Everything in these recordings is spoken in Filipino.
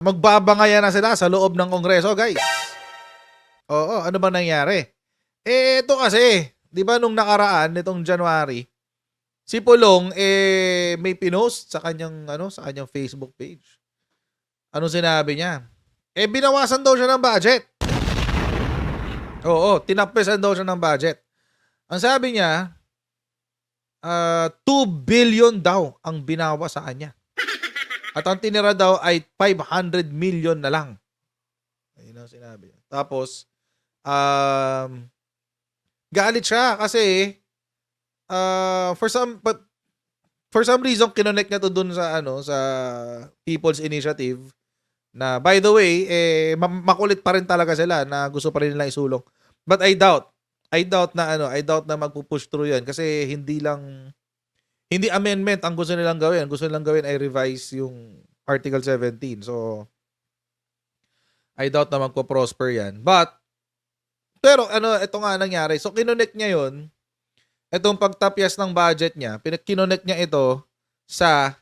Magbabangayan na sila sa loob ng Kongreso, guys. Oo, ano ba nangyari? Ito kasi, 'di ba nung nakaraan nitong January, si Pulong may pinost sa kanyang Facebook page. Ano sinabi niya? Binawasan daw siya ng budget. Oo, tinapesan daw siya ng budget. Ang sabi niya, 2 billion daw ang binawas sa kanya. At ang tinira daw ay 500 million na lang. Ayun ang sinabi niya. Tapos, galit siya kasi for some reason kinonect niya to dun sa sa People's Initiative na, by the way, makulit pa rin talaga sila na gusto pa rin nila isulong. But I doubt na magpo-push through 'yan kasi hindi amendment ang gusto nilang gawin. Ang gusto nilang gawin ay revise yung Article 17. So I doubt na magpo-prosper 'yan. Pero ito nga nangyari. So kinonect niya 'yon. Itong pagtapyas ng budget niya, kinonect niya ito sa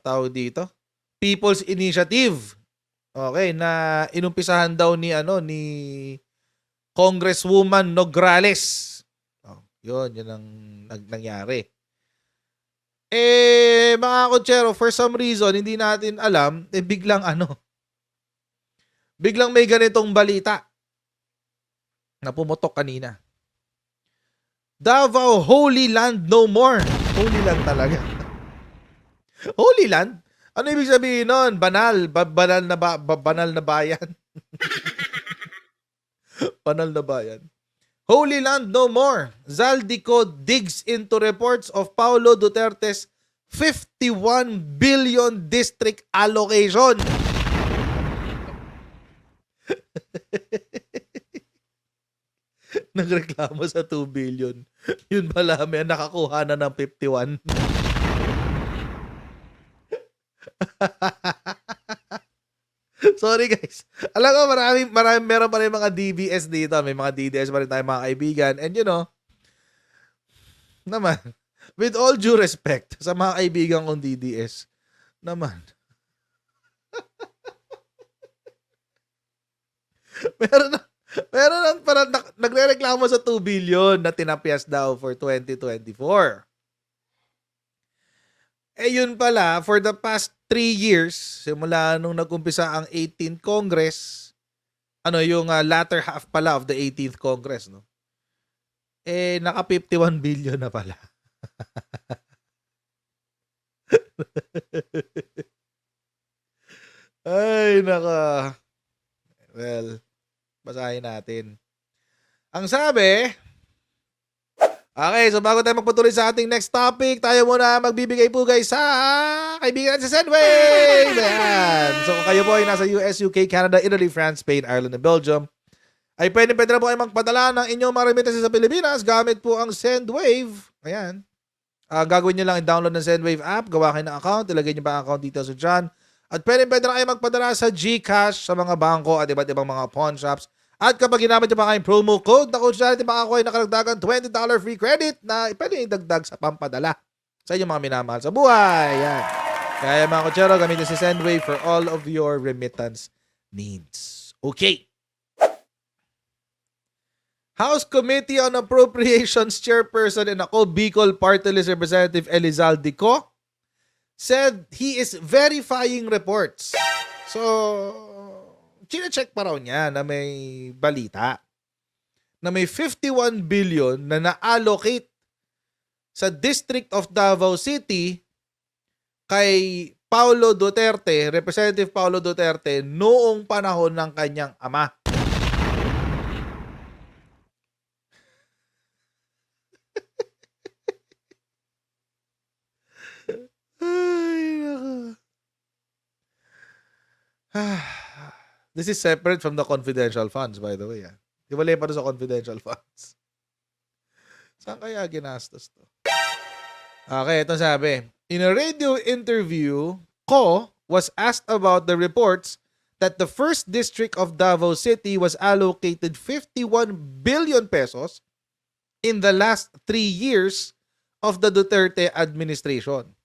tawag dito, People's Initiative. Okay, na inumpisahan daw ni Congresswoman Nograles. Oh, 'yun ang nangyari. Mga kotsero, for some reason hindi natin alam, biglang may ganitong balita na pumutok kanina. Davao Holy Land no more. Holy Land talaga. Holy Land? Ano ibig sabihin nun? Banal na bayan. Banal na bayan. Holy Land no more. Zaldico digs into reports of Paulo Duterte's 51 billion district allocation. Nagreklamo sa 2 billion. Yun pala, may nakakuha na ng 51. Sorry guys. Alam ko meron pa rin mga DBS dito. May mga DDS pa rin tayo mga kaibigan. And naman, with all due respect sa mga kaibigan kong DDS, naman, meron parang nagrereklamo sa 2 billion na tinapyas daw for 2024. Yun pala, for the past 3 years, simula nung nag-umpisa ang 18th Congress, yung latter half pala of the 18th Congress, no? Naka 51 billion na pala. Ay, naka. Well, basahin natin. Ang sabi, okay, so bago tayo magpatuloy sa ating next topic, tayo muna magbibigay po guys sa kaibigan natin sa Sendwave! Ayan. So kung kayo po ay nasa US, UK, Canada, Italy, France, Spain, Ireland, and Belgium, ay pwede na po kayo magpadala ng inyong mga remittances sa Pilipinas gamit po ang Sendwave. Ayan. Gagawin nyo lang i-download ng Sendwave app, gawa kayo ng account, ilagay nyo ba ang account details sa dyan. At pwede na kayo magpadala sa GCash, sa mga bangko at iba't ibang mga pawn shops. At kapag ginamit nyo pa kayong promo code na Coach-Charity, makakuha na karagdagan $20 free credit na pwede idagdag sa pampadala sa inyong mga minamahal sa buhay. Yan. Kaya mga Coachero, gamitin si Sendwave for all of your remittance needs. Okay. House Committee on Appropriations Chairperson and ako, Bicol Party List Representative Elizalde Co, said he is verifying reports. So, chine-check pa raw niya na may balita na may 51 billion na na-allocate sa District of Davao City kay Paulo Duterte, Representative Paulo Duterte, noong panahon ng kanyang ama. This is separate from the confidential funds, by the way. Iwalay pa sa confidential funds. Saan kaya ginastos to? Okay, ito sabi. In a radio interview, Ko was asked about the reports that the first district of Davao City was allocated 51 billion pesos in the last 3 years of the Duterte administration.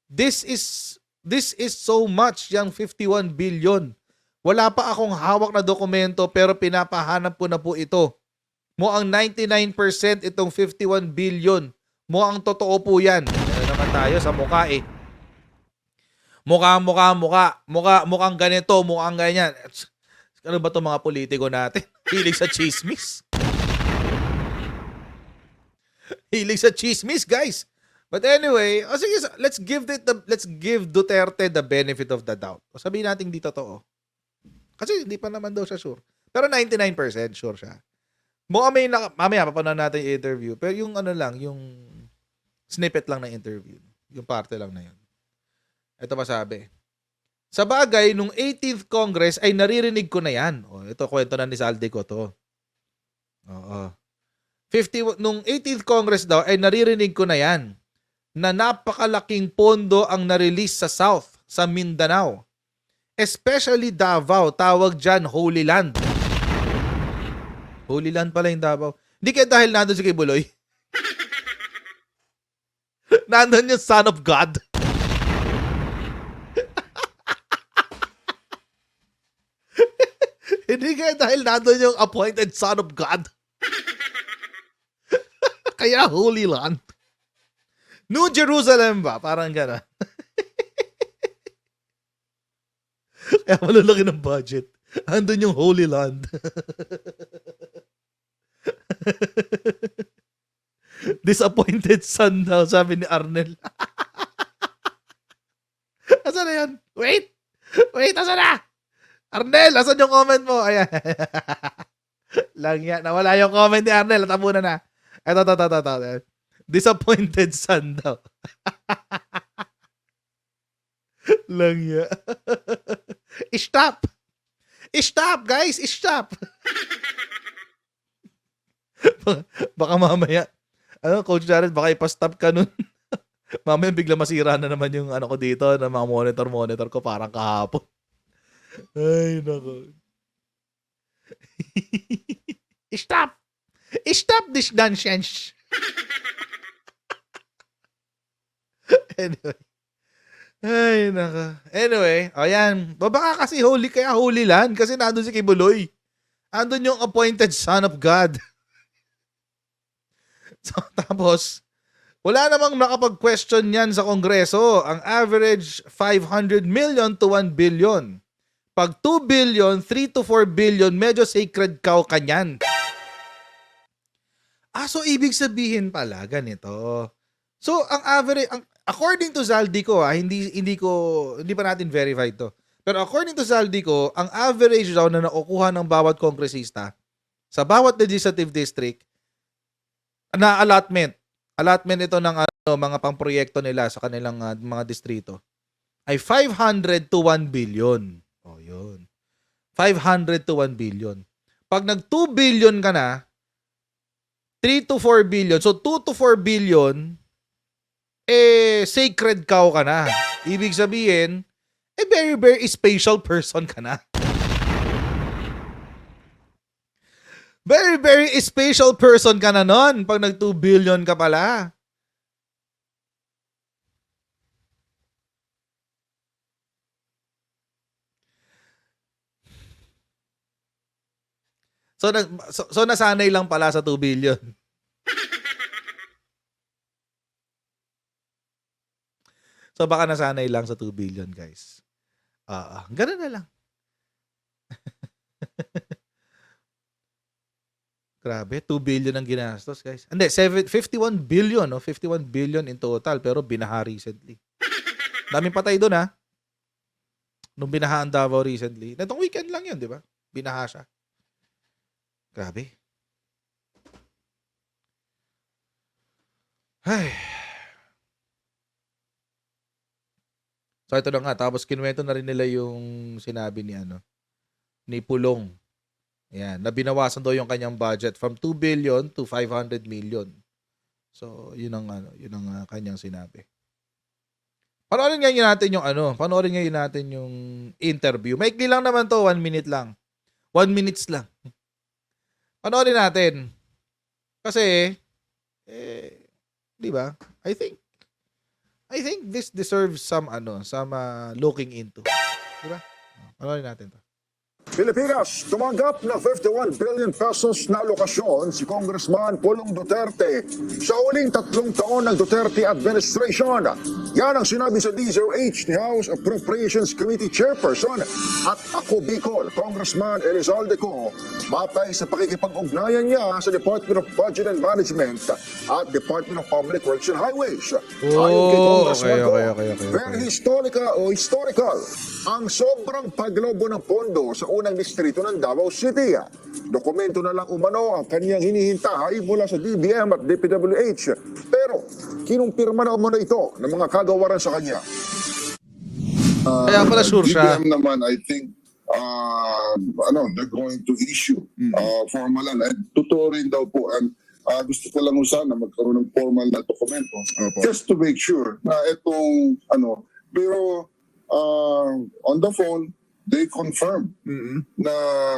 This is This is so much, yung 51 billion. Wala pa akong hawak na dokumento pero pinapahanap ko na po ito. Mukhang 99% itong 51 billion. Mukhang totoo po yan. Ano naman tayo sa mukha eh. Mukhang ganito, mukhang ganyan. Ano ba itong mga politiko natin? Hilig sa chismis. Hilig sa chismis, guys. But anyway, sige, let's give Duterte the benefit of the doubt. O sabihin natin di totoo. Kasi hindi pa naman daw siya sure. Pero 99% sure siya. Mamaya papanood natin yung interview. Pero yung ano lang, yung snippet lang ng interview. Yung parte lang na yun. Ito pa sabi. Sa bagay, nung 18th Congress ay naririnig ko na yan. O, ito, kwento na ni Saldi ko to. Oo. Nung 18th Congress daw ay naririnig ko na yan na napakalaking pondo ang na-release sa South, sa Mindanao. Especially Davao, tawag dyan Holy Land. Holy Land pala yung Davao. Hindi kaya dahil nandun si Kibuloy. Nandun yung Son of God. Hindi kaya dahil nandun yung appointed Son of God. Kaya Holy Land. New Jerusalem ba? Parang gano'n. Kaya malalaki ng budget. Andun yung Holy Land. Disappointed son daw, sabi ni Arnel. Asan na yan? Wait, asan na? Arnel, asan yung comment mo? Ayan. Lang yan. Nawala yung comment ni Arnel. Tabunan na. Ito. Disappointed son daw. Lang yan. Stop, guys. Stop. Baka mamaya, Coach Jared, baka ipastop ka nun. Mamaya bigla masira na naman yung ko dito, na mga monitor ko parang kahapon. Ay, nako. Stop this nonsense. Anyway. Ay, nako. Anyway, ayan. Baka kasi Holy Land kasi nandun si Kibuloy. Andun yung appointed Son of God. So, tapos, wala namang nakapag-question yan sa Kongreso. Ang average, 500 million to 1 billion. Pag 2 billion, 3 to 4 billion, medyo sacred cow kanyan. So ibig sabihin pala, ganito. So, ang average, according to Zaldico, hindi pa natin verified to. Pero according to Zaldico, ang average daw na nakukuha ng bawat kongresista sa bawat legislative district na allotment ito ng mga pangproyekto nila sa kanilang mga distrito ay 500 to 1 billion. Oh, yun. 500 to 1 billion. Pag nag 2 billion ka na, 3 to 4 billion. So 2 to 4 billion sacred cow ka na. Ibig sabihin, very very special person ka na. Very, very special person ka na nun pag nag 2 billion ka pala. So nasanay lang pala sa 2 billion. So baka nasanay lang sa 2 billion, guys. Ganun na lang. Grabe, 2 billion ang ginastos, guys. Hindi, 51 billion, no? 51 billion in total, pero binaha recently. Daming patay doon, ha? Nung binahaan Davao recently. Itong weekend lang yun, di ba? Binaha siya. Grabe. Ay. So, ito na nga. Tapos, kinuwento na rin nila yung sinabi ni Pulong. Yan, na binawasan daw yung kanyang budget from 2 billion to 500 million. So, yun ang kanyang sinabi. Panoorin ngayon natin yung interview. Maikli lang naman to, 1 minute lang. 1 minutes lang. Panoorin natin. Kasi, di ba? I I think this deserves some looking into. Diba? Panoorin natin to. Pilipinas, tumanggap ng 51 billion pesos na alokasyon si Congressman Pulong Duterte sa huling 3 taon ng Duterte administration. Yan ang sinabi sa DZOH ni House Appropriations Committee Chairperson at ako Bicol, Congressman Elizalde Co, batay sa pakikipag-ugnayan niya sa Department of Budget and Management at Department of Public Works and Highways. Ayon kay Congressman Co, very historical ang sobrang paglobo ng pondo sa unang distrito ng Davao City. Dokumento na lang umano ang kanyang hinihintay mula sa DBM at DPWH. Pero kinumpirma na umano ito ng mga kagawaran sa kanya. Kaya pala sure siya. DBM naman, I think, they're going to issue formal and totoo rin daw po. And gusto ko lang sana magkaroon ng formal na dokumento just to make sure na itong pero on the phone they confirm na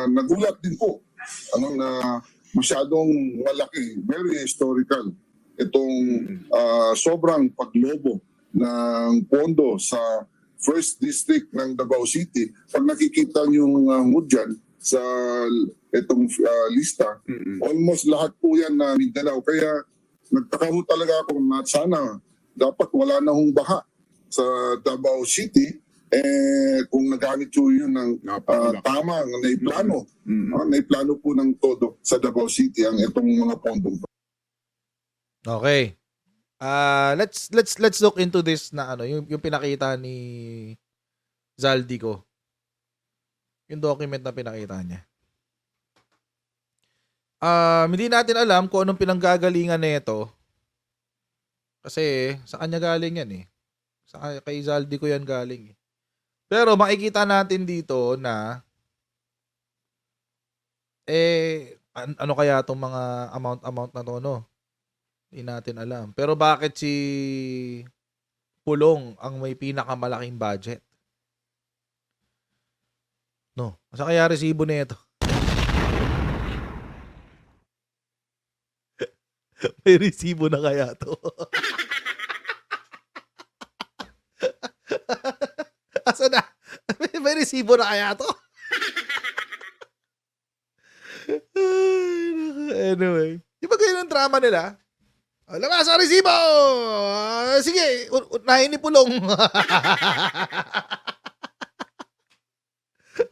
nagulat din po na masyadong malaki, very historical itong sobrang paglobo ng pondo sa first district ng Davao City. Pag nakikita niyo dyan sa itong lista, almost lahat po yan na Mindanao. Kaya nagtaka ho talaga ako na sana dapat wala na hong baha sa Davao City. Kung nagamit po yun ng tama, naiplano. Naiplano po ng todo sa Davao City ang itong mga pondong. Okay. Let's look into this na yung pinakita ni Zaldico. Yung document na pinakita niya. Hindi natin alam kung anong pinanggagalingan nito. Kasi sa kanya galing yan eh. Kay Zaldico yan galing eh. Pero makikita natin dito na ano kaya itong mga amount na to, no? Hindi natin alam. Pero bakit si Pulong ang may pinakamalaking budget? No. Asa kaya resibo nito? May resibo na kaya to? Asa na? May resibo na kaya to? Anyway. Di ba ganyan ang drama nila? Labas ang resibo! Sige, unahin ni Pulong.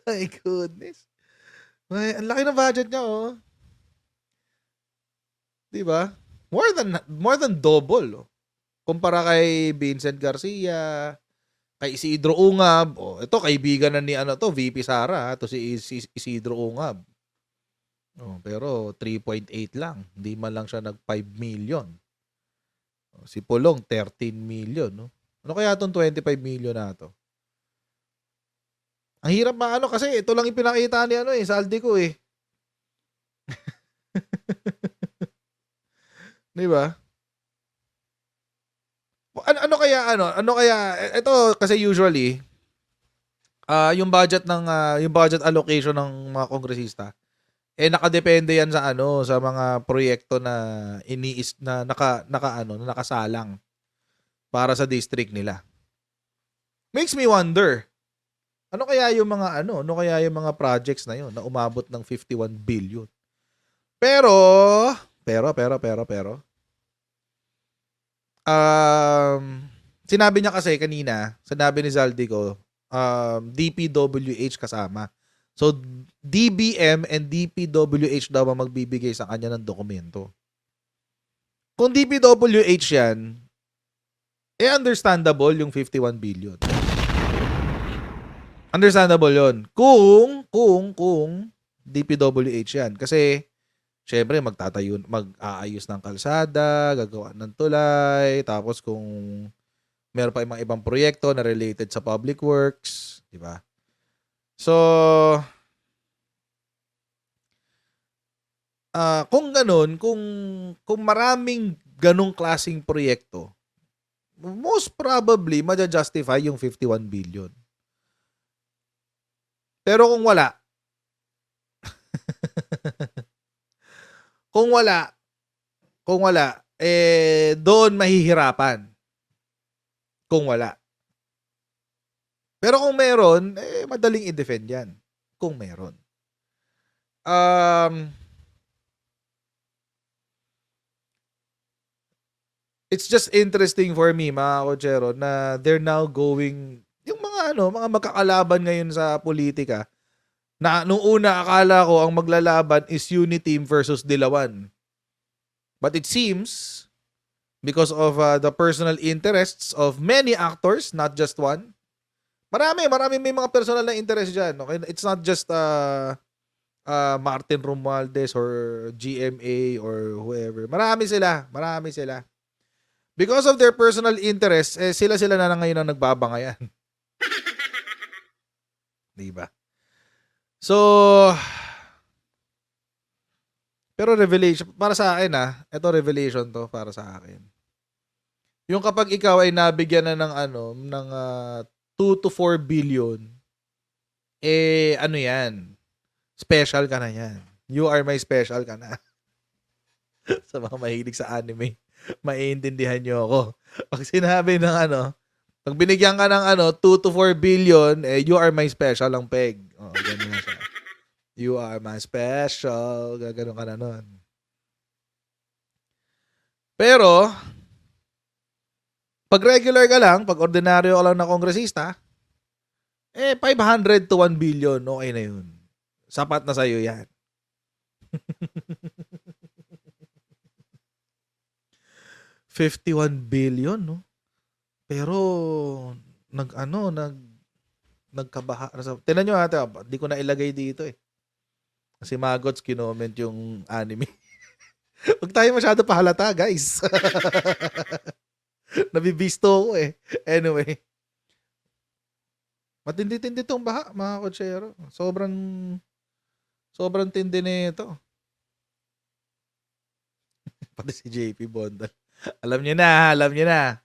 My goodness. Ang laki ng budget niya, oh. Di ba? More than double, oh. Kumpara kay Vincent Garcia, kay Isidro Ungab. Oh, ito kaibigan na ni VP Sara, to si Isidro Ungab. Oh, pero 3.8 lang. Hindi man lang siya nag 5 million. Oh, si Pulong 13 million, no. Ano kaya tong 25 million na to? Ang hirap kasi ito lang ipinakita ni Zaldico eh. Di ba? Ano kaya ito kasi usually yung budget allocation ng mga kongresista nakadepende yan sa sa mga proyekto na nakasalang para sa district nila. Makes me wonder. Ano kaya yung mga projects na yun na umabot ng 51 billion? Pero sinabi niya kasi kanina, sinabi ni Zaldico, DPWH kasama. So, DBM and DPWH daw ang magbibigay sa kanya ng dokumento. Kung DPWH yan, understandable yung 51 billion. Understandable yon. Kung DPWH yan. Kasi, syempre, mag-aayos ng kalsada, gagawa ng tulay, tapos kung meron pa yung mga ibang proyekto na related sa public works, di ba? So, kung ganun, kung maraming ganung klaseng proyekto, most probably, maja-justify yung 51 billion. Pero kung wala, doon mahihirapan. kung wala. Pero kung meron, madaling i-defend yan. Kung meron. It's just interesting for me, mga kotsero, na they're now going, yung mga magkakalaban ngayon sa politika, na nung una akala ko ang maglalaban is Uniteam versus Dilawan. But it seems, because of the personal interests of many actors, not just one, marami may mga personal na interest dyan. Okay? It's not just Martin Romualdez or GMA or whoever. Marami sila. Because of their personal interests, sila na ngayon ang nagbabangayan. Diba? So, pero revelation, para sa akin ito revelation to para sa akin. Yung kapag ikaw ay nabigyan na ng 2 to 4 billion, ano yan? Special ka na yan. You are my special ka na. Sa mga mahilig sa anime, maiintindihan nyo ako. Pag sinabi ng pag binigyan ka ng 2 to 4 billion, you are my special ang peg. Ganun na siya. You are my special. Gaganon ka na nun. Pero, pag regular ka lang, pag ordinaryo ka lang na kongresista, 500 to 1 billion, okay na yun. Sapat na sa'yo yan. $51 billion, no? Pero, nagkabaha. Tingnan nyo di ko na ilagay dito Kasi Magots kinoment yung anime. Huwag tayo masyado pahalata, guys. Nabibisto ko Anyway. Matindi-tindi tong baha, mga kotsero. Sobrang tindi nito. Pati si JP Bondal. Alam niyo na. Alam niyo na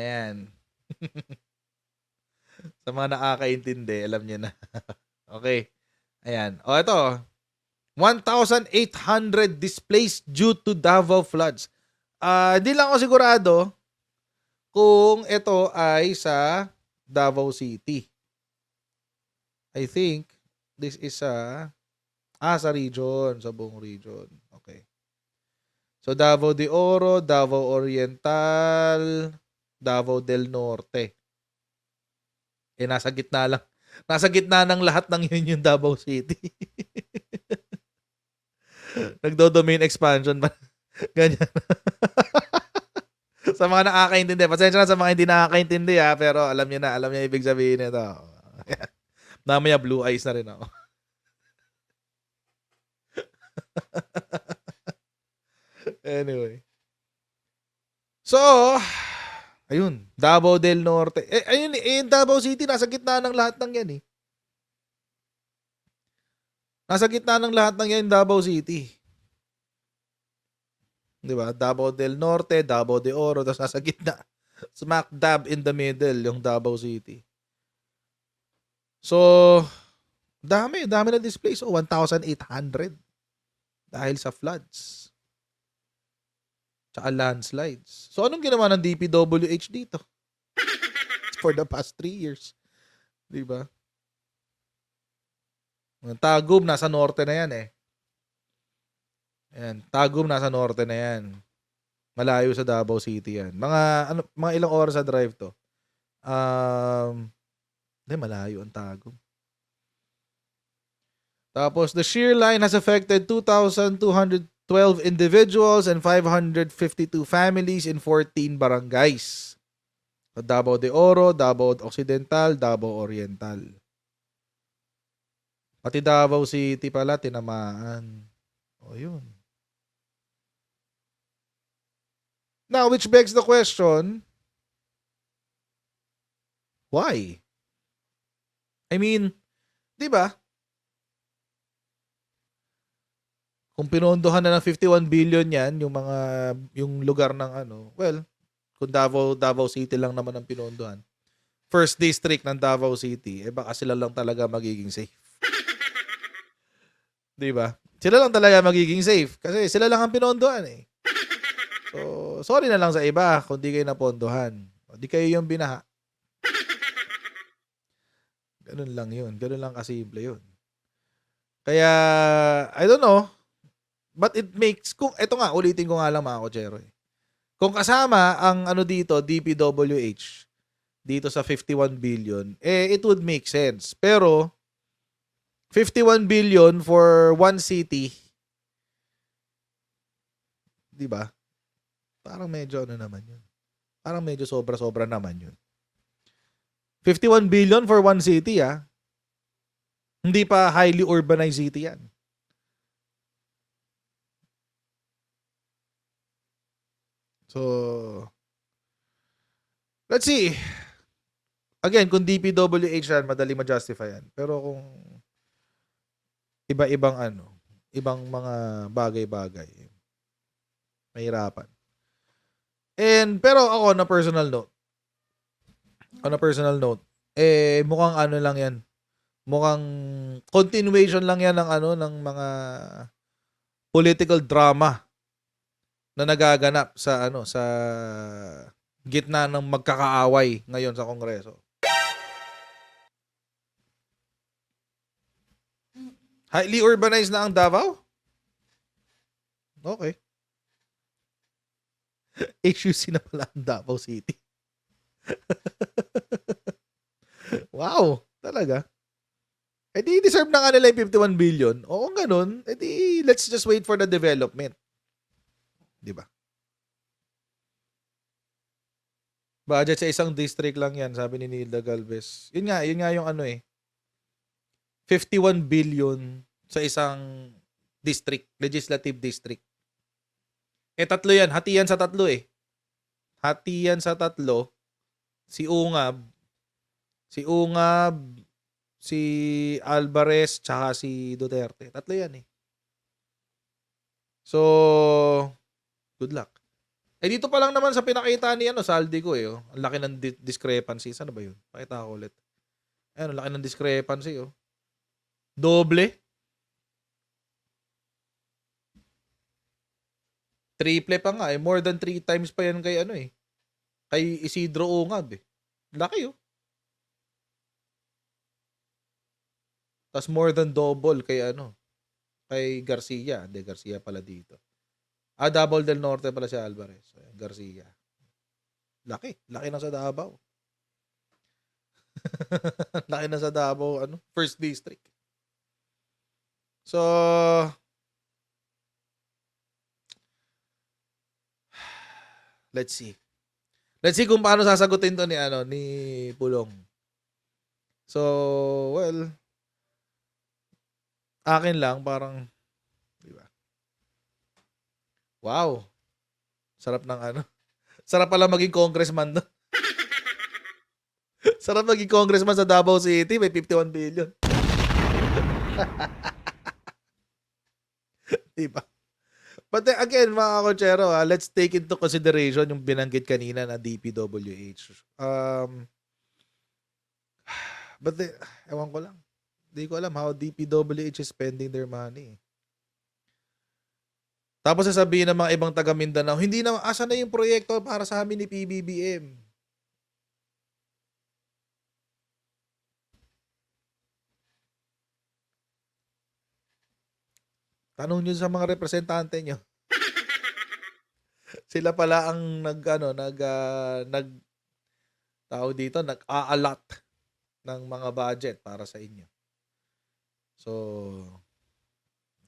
yan. Sa mga nakakaintindi, alam niyo na. Okay. Ayan. Ito. 1,800 displaced due to Davao floods. Hindi lang ako sigurado kung ito ay sa Davao City. I think this is sa region, sa buong region. Okay. So Davao de Oro, Davao Oriental, Davao del Norte. Nasa gitna lang. Nasa gitna ng lahat ng yun yung Davao City. Nagdo-domain expansion ba? Ganyan. Sa mga nakakaintindi. Pasensya na sa mga hindi nakakaintindi pero alam niyo ibig sabihin nito. Namaya blue eyes na rin ako. Anyway. So, ayun, Davao del Norte. Ayun, Davao City, nasa gitna ng lahat ng yan Nasa gitna ng lahat ng yan, Davao City. Di ba? Davao del Norte, Davao de Oro, tapos nasa gitna. Smack dab in the middle, yung Davao City. So, dami na displays. 1,800. Dahil sa floods. Tsaka landslides. So, anong ginawa ng DPWH dito? For the past 3 years. Diba? Tagum, nasa norte na yan Ayan, Tagum, nasa norte na yan. Malayo sa Davao City yan. Mga ilang oras sa drive to. Hindi, malayo ang Tagum. Tapos, the shear line has affected 2,212 individuals and 552 families in 14 barangays. So, Davao de Oro, Davao Occidental, Davao Oriental. Pati Davao City pala, tinamaan. Yun. Now, which begs the question, why? I mean, di ba? Kung pinondohan na ng 51 billion yan, yung lugar ng kung Davao City lang naman ang pinondohan. First district ng Davao City, baka sila lang talaga magiging safe. Di ba? Sila lang talaga magiging safe kasi sila lang ang pinondohan So, sorry na lang sa iba kung di kayo napondohan. O, di kayo yung binaha. Ganun lang yun. Ganun lang kasimple yun. Kaya, I don't know. But it makes, kung, eto nga, ulitin ko nga lang mga kotsero. Kung kasama ang ano dito, DPWH, dito sa 51 billion, it would make sense. Pero, 51 billion for one city, di ba? Parang medyo ano naman yun. Parang medyo sobra-sobra naman yun. 51 billion for one city, ah. Hindi pa highly urbanized city yan. So, let's see. Again, kung DPWH yan, madali ma-justify yan. Pero kung iba-ibang ano, ibang mga bagay-bagay, mahirapan. Pero ako, on a personal note, mukhang ano lang yan. Mukhang continuation lang yan ng ano, ng mga political drama na nagaganap sa ano, sa gitna ng magkakaaway ngayon sa Kongreso. Highly urbanized na ang Davao? Okay. HUC na pala ang Davao City. Wow, talaga. Di deserve na nga nila yung 51 billion. O kung ganun, let's just wait for the development. Di ba? Budget sa isang district lang yan, sabi ni Nilda Galvez. Yun nga yung ano 51 billion sa isang district, legislative district. Tatlo yan. Hati yan sa tatlo . Hati yan sa tatlo. Si Ungab, si Alvarez, tsaka si Duterte. Tatlo yan . So, good luck. Dito pa lang naman sa pinakita ni Saldi ko . Ang laki ng discrepancies. Ano ba yun? Pakita ko ulit. Ang laki ng discrepancy . Doble. Triple pa nga . More than 3 times pa yan kay kay Isidro Ungab . Laki . Tas more than double kay kay Garcia. Hindi, Garcia pala dito. Davao del Norte pala si Alvarez. Garcia. Laki na sa Davao. Laki na sa Davao, first district. So, let's see. Let's see kung paano sasagutin to ni Pulong. So, well, akin lang parang, di ba? Wow. Sarap ng Sarap pala maging congressman doon. Sarap maging congressman sa Davao City, may 51 billion. Diba? But then, again, mga kotsero, let's take into consideration yung binanggit kanina na DPWH. But then, ewan ko lang. Hindi ko alam how DPWH is spending their money. Tapos sasabihin ng mga ibang taga Mindanao, hindi na, asa na yung proyekto para sa amin ni PBBM? Tanong nyo sa mga representante nyo. Sila pala ang nag-a-allot ng mga budget para sa inyo. So,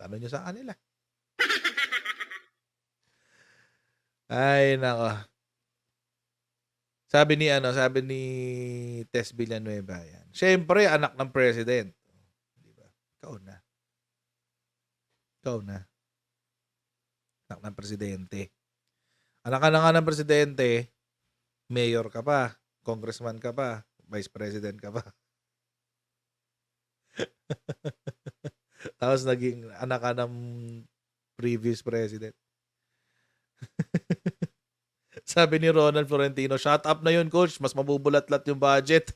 tanong nyo sa kanila. Ay, nako. Sabi ni Tess Villanueva yan. Siyempre, anak ng president. Diba? Ikaw na. Anak ng presidente. Anak ka na nga ng presidente, mayor ka pa, congressman ka pa, vice president ka pa. Tapos naging anak ka ng previous president. Sabi ni Ronald Florentino, shut up na yun, coach. Mas mabubulat-lat yung budget.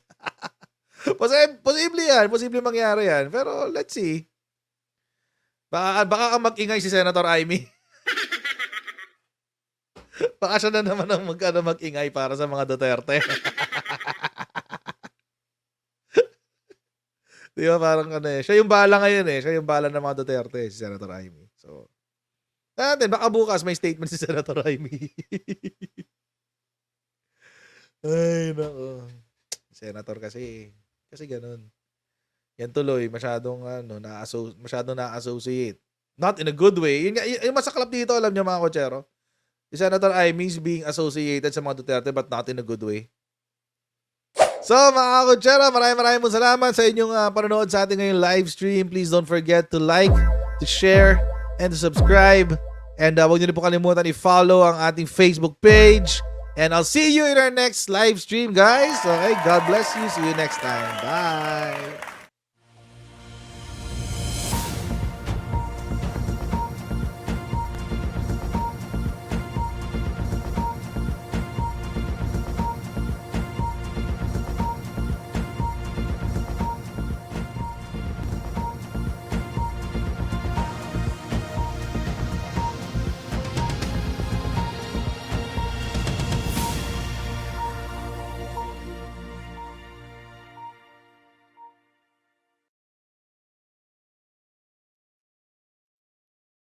Posible yan. Posible mangyari yan. Pero let's see. Baka mag-ingay si Senator Amy. Baka siya na naman ang mag-ingay para sa mga Duterte. Di ba parang ano eh. Siya yung bala ngayon eh. Siya yung bala ng mga Duterte, si Senator Amy. So, natin, baka bukas may statement si Senator Amy. Ay, nako. Senator kasi ganun. Yan tuloy, masyadong na-associate. Not in a good way. Yung masaklap dito, alam niyo mga kotsero. Si Senator Amy is being associated sa mga Duterte but not in a good way. So mga kotsero, maraming po salamat sa inyong panonood sa ating ngayong live stream. Please don't forget to like, to share, and to subscribe. And huwag niyo rin po kalimutan i-follow ang ating Facebook page. And I'll see you in our next live stream, guys. Okay, God bless you. See you next time. Bye.